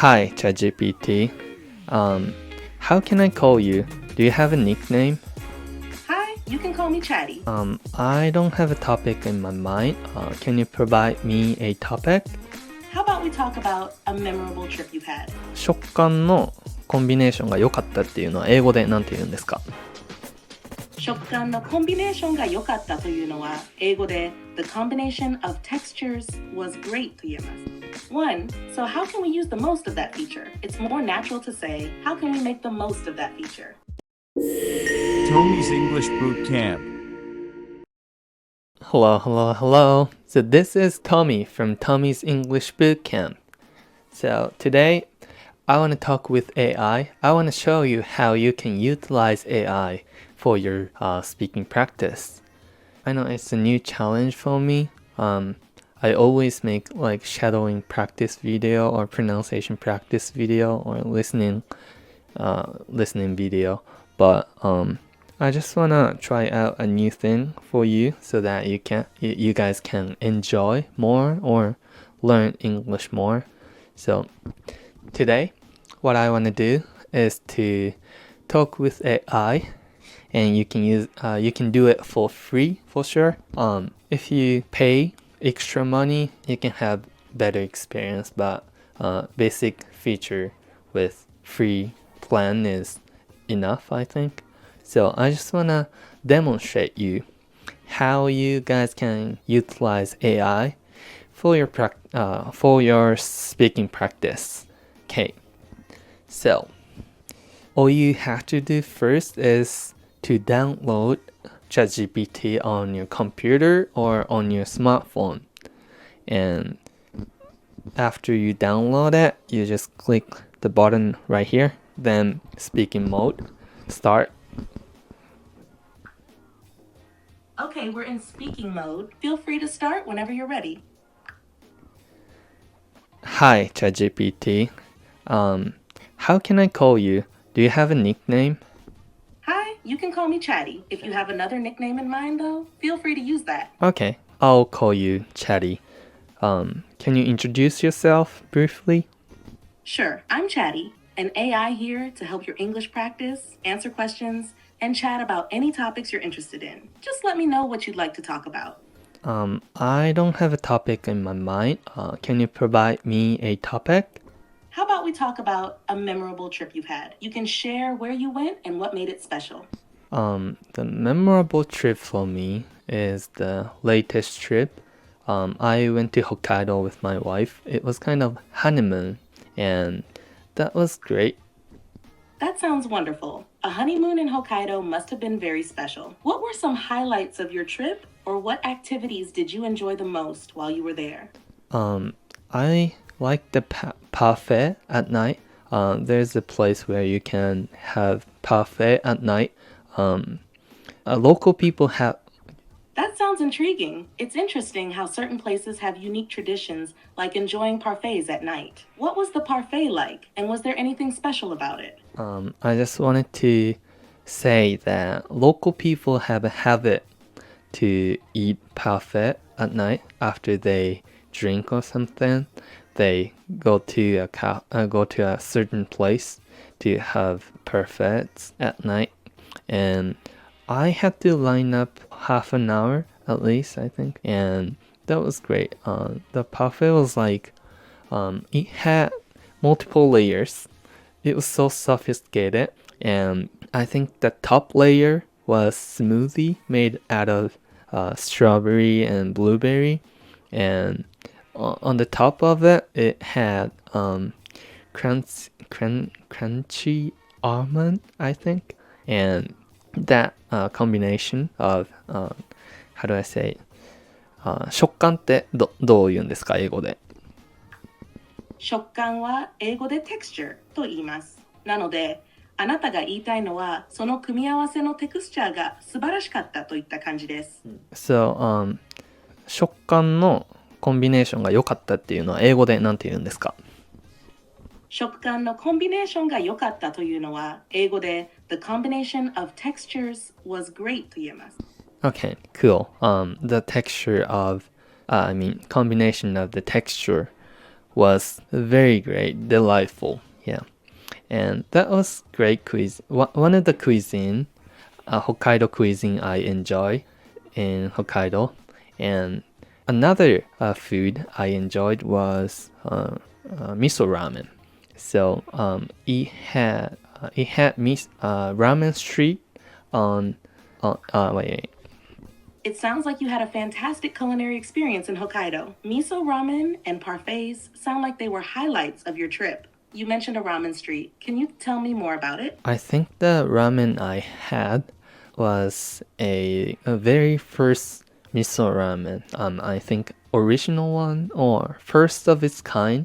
Hi, ChatGPT. How can I call you? Do you have a nickname? Hi, you can call me Chatty. I don't have a topic in my mind. Can you provide me a topic? How about we talk about a memorable trip you've had? 食感のコンビネーションが良かったっていうのは英語で何て言うんですか？食感のコンビネーションが良かったというのは英語で The combination of textures was great と言えます。One, so how can we use the most of that feature? It's more natural to say, how can we make the most of that feature? Tony's English Boot Camp. Hello. So this is Tommy from Tommy's English Boot Camp. So today, I want to talk with AI. I want to show you how you can utilize AI for your speaking practice. I know it's a new challenge for me. I always make like shadowing practice video or pronunciation practice video or listening video, but I just wanna try out a new thing for you so that you guys can enjoy more or learn English more. So today, what I want to do is to talk with AI, and you can do it for free for sure. If you pay extra money, you can have better experience, but basic feature with free plan is enough, I think. So I just want to demonstrate you how you guys can utilize AI for your speaking practice. Okay, so all you have to do first is to download ChatGPT on your computer or on your smartphone. And after you download it, you just click the button right here, then speaking mode, start. Okay, we're in speaking mode. Feel free to start whenever you're ready. Hi, ChatGPT. How can I call you? Do you have a nickname? Hi, you can call me Chatty. If you have another nickname in mind, though, feel free to use that. Okay, I'll call you Chatty. Can you introduce yourself briefly? Sure, I'm Chatty, an AI here to help your English practice, answer questions, and chat about any topics you're interested in. Just let me know what you'd like to talk about. I don't have a topic in my mind. Can you provide me a topic? How about we talk about a memorable trip you've had? You can share where you went and what made it special. The memorable trip for me is the latest trip. I went to Hokkaido with my wife. It was kind of honeymoon, and that was great. That sounds wonderful. A honeymoon in Hokkaido must have been very special. What were some highlights of your trip, or what activities did you enjoy the most while you were there? I like the parfait at night. There's a place where you can have parfait at night. Local people have. That sounds intriguing. It's interesting how certain places have unique traditions, like enjoying parfaits at night. What was the parfait like, and was there anything special about it? I just wanted to say that local people have a habit to eat parfait at night after they drink or something. They go to a certain place to have parfaits at night, and I had to line up half an hour at least, I think, and that was great. The parfait was like, it had multiple layers. It was so sophisticated, and I think the top layer was smoothie made out of strawberry and blueberry, and on the top of it, it had crunchy almond, I think, and that combination of how do I say 食感ってどう言うんですか英語で？食感は英語で texture と言います。なので、あなたが言いたいのは、その組み合わせのテクスチャーが素晴らしかったといった感じです。So, 食感のコンビネーションが良かったっていうのは英語で何て言うんですか？食感のコンビネーションが良かったというのは英語で The combination of textures was great と言えます。Okay, cool. The texture of, combination of the texture was very great, delightful. Yeah. And that was great cuisine. One of the cuisine, Hokkaido cuisine I enjoy in Hokkaido. And another food I enjoyed was miso ramen. So it had ramen street on wait. It sounds like you had a fantastic culinary experience in Hokkaido. Miso ramen and parfaits sound like they were highlights of your trip. You mentioned a ramen street. Can you tell me more about it? I think the ramen I had was a very first miso ramen. I think original one or first of its kind.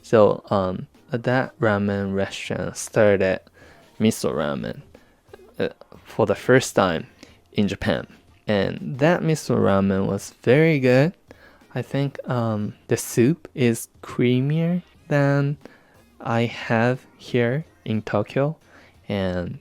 So that ramen restaurant started miso ramen for the first time in Japan. And that miso ramen was very good. I think the soup is creamier than I have here in Tokyo. And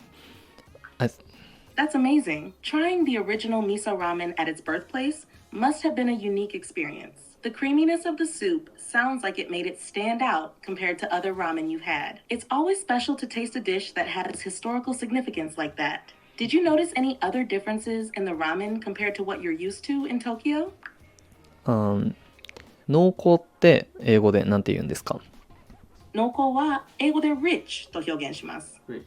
That's amazing. Trying the original miso ramen at its birthplace must have been a unique experience. The creaminess of the soup sounds like it made it stand out compared to other ramen you've had. It's always special to taste a dish that has historical significance like that. Did you notice any other differences in the ramen compared to what you're used to in Tokyo? 濃厚って英語でなんて言うんですか？濃厚は英語で rich と表現します。例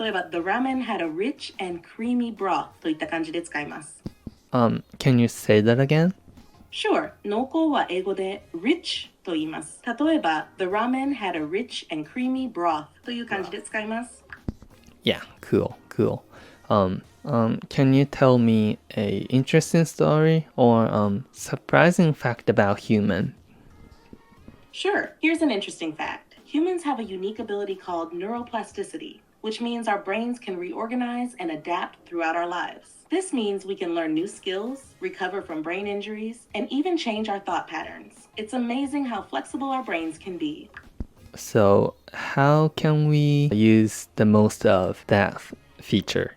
えば The ramen had a rich and creamy broth といった感じで使います。Can you say that again? Sure. 濃厚は英語で rich と言います。例えば The ramen had a rich and creamy broth という感じで使います。Yeah, cool. Can you tell me a interesting story or surprising fact about human? Sure. Here's an interesting fact. Humans have a unique ability called neuroplasticity, which means our brains can reorganize and adapt throughout our lives. This means we can learn new skills, recover from brain injuries, and even change our thought patterns. It's amazing how flexible our brains can be. So, how can we use the most of that feature?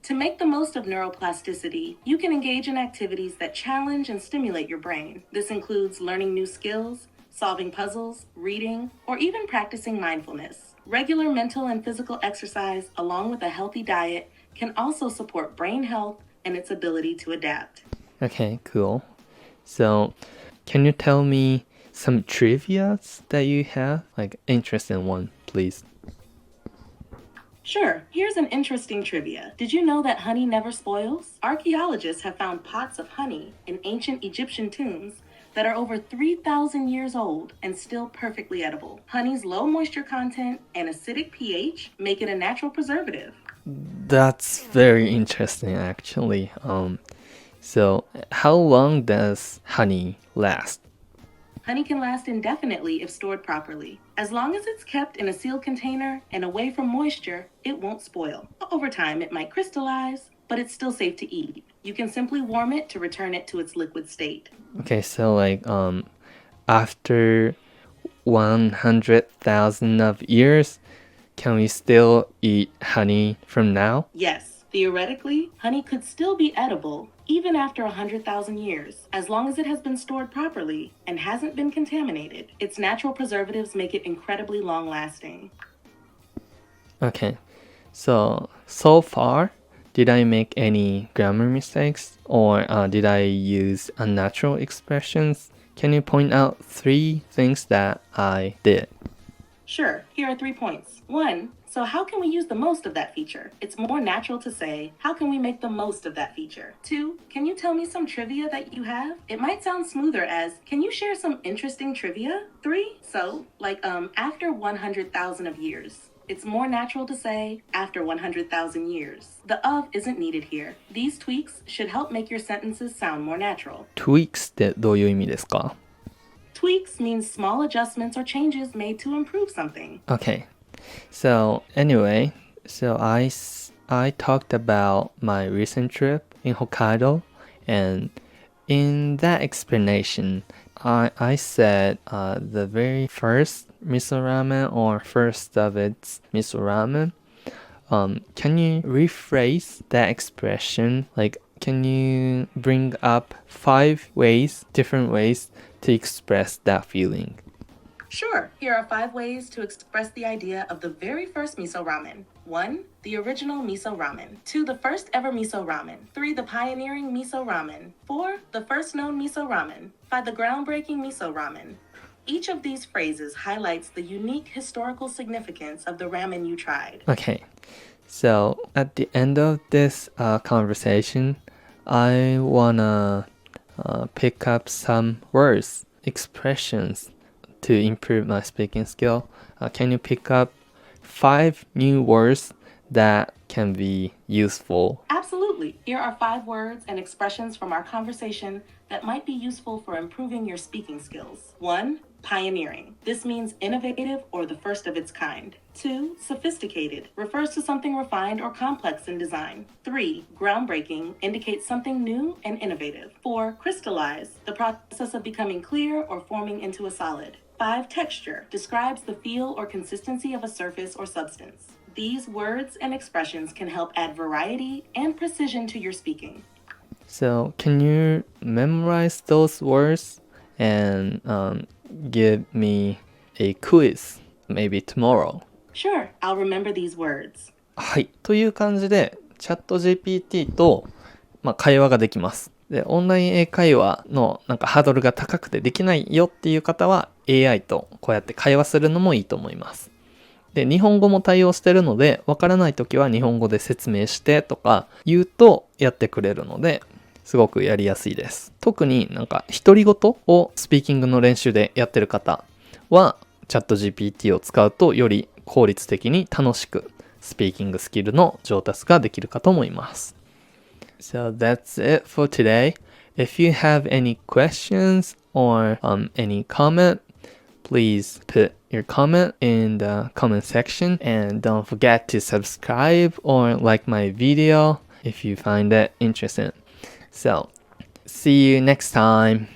To make the most of neuroplasticity, you can engage in activities that challenge and stimulate your brain. This includes learning new skills, solving puzzles, reading, or even practicing mindfulness. Regular mental and physical exercise, along with a healthy diet, can also support brain health and its ability to adapt. Okay, cool. So, can you tell me some trivia that you have? Like, interesting one, please. Sure, here's an interesting trivia. Did you know that honey never spoils? Archaeologists have found pots of honey in ancient Egyptian tombs that are over 3,000 years old and still perfectly edible. Honey's low moisture content and acidic pH make it a natural preservative. That's very interesting, actually. So how long does honey last? Honey can last indefinitely if stored properly. As long as it's kept in a sealed container and away from moisture, it won't spoil. Over time, it might crystallize, but it's still safe to eat. You can simply warm it to return it to its liquid state. Okay, so after 100,000 of years, can we still eat honey from now? Yes, theoretically, honey could still be edible even after 100,000 years, as long as it has been stored properly and hasn't been contaminated. Its natural preservatives make it incredibly long-lasting. Okay, so far, did I make any grammar mistakes or did I use unnatural expressions? Can you point out 3 things that I did? Sure, here are 3 points. 1, so how can we use the most of that feature? It's more natural to say, how can we make the most of that feature? 2, can you tell me some trivia that you have? It might sound smoother as, can you share some interesting trivia? 3, so, after 100,000 of years. It's more natural to say, after 100,000 years. The of isn't needed here. These tweaks should help make your sentences sound more natural. Tweaks ってどういう意味ですか? Tweaks means small adjustments or changes made to improve something. Okay. So anyway, I talked about my recent trip in Hokkaido, and in that explanation, I said the very first miso ramen or first of its miso ramen. Can you rephrase that expression? Can you bring up 5 different ways to express that feeling? Sure, here are 5 ways to express the idea of the very first miso ramen. 1. The original miso ramen. 2. The first ever miso ramen. 3. The pioneering miso ramen. 4. The first known miso ramen. 5. The groundbreaking miso ramen. Each of these phrases highlights the unique historical significance of the ramen you tried. Okay, so at the end of this conversation, I wanna pick up some words, expressions to improve my speaking skill. Can you pick up 5 new words that can be useful? Absolutely. Here are 5 words and expressions from our conversation that might be useful for improving your speaking skills. 1. Pioneering. This means innovative or the first of its kind. 2. Sophisticated. Refers to something refined or complex in design. 3. Groundbreaking. Indicates something new and innovative. 4. Crystallize. The process of becoming clear or forming into a solid. 5. Texture. Describes the feel or consistency of a surface or substance. These words and expressions can help add variety and precision to your speaking. So can you memorize those words and give me a quiz maybe tomorrow? Sure, I'll remember these words. はい。という感じで、チャット GPT と、会話ができます。で、オンライン英会話のハードルが高くてできないよっていう方は AI とこうやって会話するのもいいと思います。で、日本語も対応してるので、わからないときは日本語で説明してとか言うとやってくれるので、すごくやりやすいです。特に独り言をスピーキングの練習でやってる方は、チャット GPT を使うとより効率的に楽しくスピーキングスキルの上達ができるかと思います。So that's it for today. If you have any questions or any comment, please put your comment in the comment section and don't forget to subscribe or like my video if you find it interesting. So, see you next time.